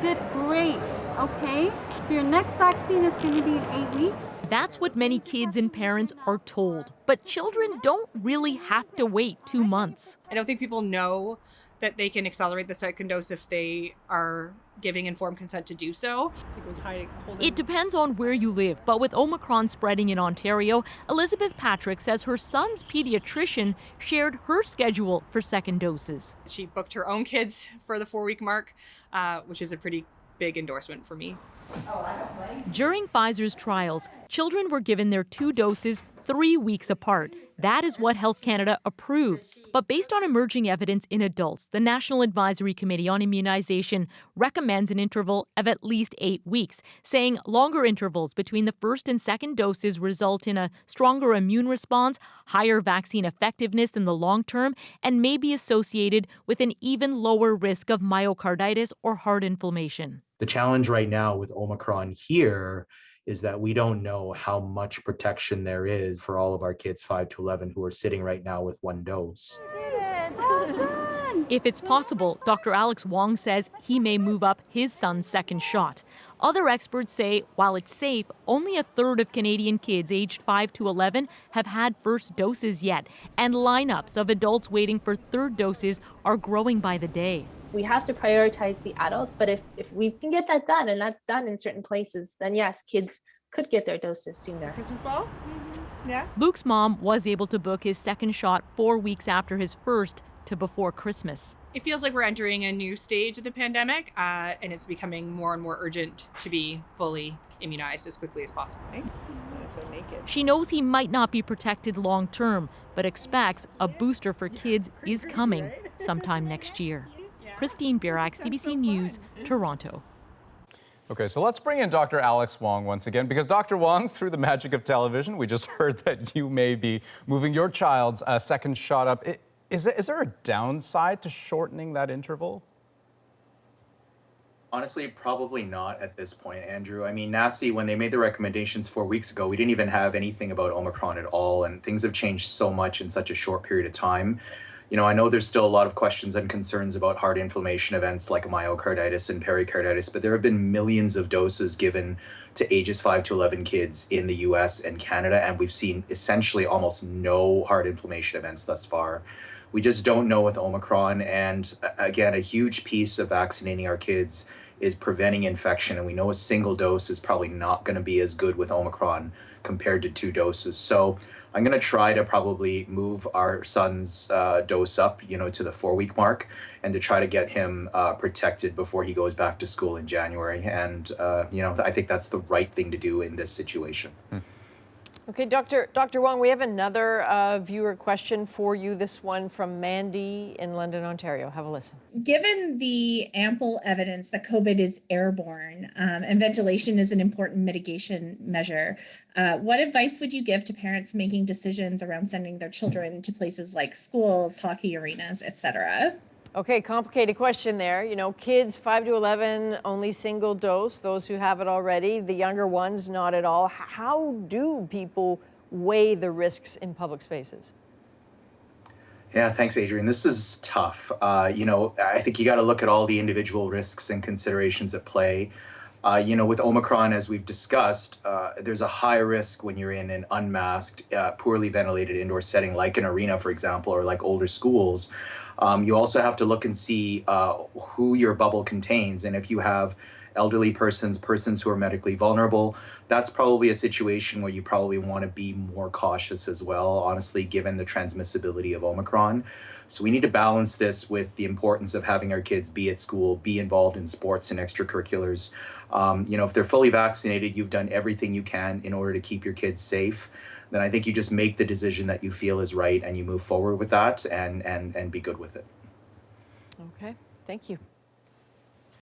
did great, okay? So your next vaccine is going to be in 8 weeks. That's what many kids and parents are told. But children don't really have to wait 2 months. I don't think people know that they can accelerate the second dose if they are giving informed consent to do so. It depends on where you live, but with Omicron spreading in Ontario, Elizabeth Patrick says her son's pediatrician shared her schedule for second doses. She booked her own kids for the 4-week mark, which is a pretty big endorsement for me. During Pfizer's trials, children were given their 2 doses 3 weeks apart. That is what Health Canada approved. But based on emerging evidence in adults, the National Advisory Committee on Immunization recommends an interval of at least 8 weeks, saying longer intervals between the first and second doses result in a stronger immune response, higher vaccine effectiveness in the long term, and may be associated with an even lower risk of myocarditis or heart inflammation. The challenge right now with Omicron here is that we don't know how much protection there is for all of our kids 5 to 11 who are sitting right now with 1 dose. If it's possible, Dr. Alex Wong says he may move up his son's second shot. Other experts say while it's safe, only a third of Canadian kids aged 5 to 11 have had first doses yet, and lineups of adults waiting for third doses are growing by the day. We have to prioritize the adults, but if we can get that done, and that's done in certain places, then yes, kids could get their doses sooner. Christmas ball? Mm-hmm. Yeah. Luke's mom was able to book his second shot 4 weeks after his first to before Christmas. It feels like we're entering a new stage of the pandemic, and it's becoming more and more urgent to be fully immunized as quickly as possible. Right? She knows he might not be protected long term, but expects a booster for kids is coming sometime next year. Christine Birak, CBC News, Toronto. Okay, so let's bring in Dr. Alex Wong once again, because Dr. Wong, through the magic of television, we just heard that you may be moving your child's second shot up. Is there a downside to shortening that interval? Honestly, probably not at this point, Andrew. I mean, NACI, when they made the recommendations 4 weeks ago, we didn't even have anything about Omicron at all, and things have changed so much in such a short period of time. You know, I know there's still a lot of questions and concerns about heart inflammation events like myocarditis and pericarditis, but there have been millions of doses given to ages 5 to 11 kids in the US and Canada, and we've seen essentially almost no heart inflammation events thus far. We just don't know with Omicron, and again, a huge piece of vaccinating our kids is preventing infection, and we know a single dose is probably not going to be as good with Omicron compared to 2 doses. So I'm going to try to probably move our son's dose up, to the 4-week mark, and to try to get him protected before he goes back to school in January. And, I think that's the right thing to do in this situation. Okay, Dr. Wong, we have another viewer question for you, this one from Mandy in London, Ontario. Have a listen. Given the ample evidence that COVID is airborne and ventilation is an important mitigation measure, what advice would you give to parents making decisions around sending their children to places like schools, hockey arenas, etc.? Okay, complicated question there. Kids 5 to 11, only single dose, those who have it already, the younger ones, not at all. How do people weigh the risks in public spaces? Yeah, thanks, Adrienne. This is tough. I think you got to look at all the individual risks and considerations at play. With Omicron, as we've discussed, there's a high risk when you're in an unmasked, poorly ventilated indoor setting, like an arena, for example, or like older schools. You also have to look and see who your bubble contains. And if you have elderly persons who are medically vulnerable, that's probably a situation where you probably want to be more cautious as well, honestly, given the transmissibility of Omicron. So we need to balance this with the importance of having our kids be at school, be involved in sports and extracurriculars. If they're fully vaccinated, you've done everything you can in order to keep your kids safe. Then I think you just make the decision that you feel is right and you move forward with that and be good with it. Okay, thank you.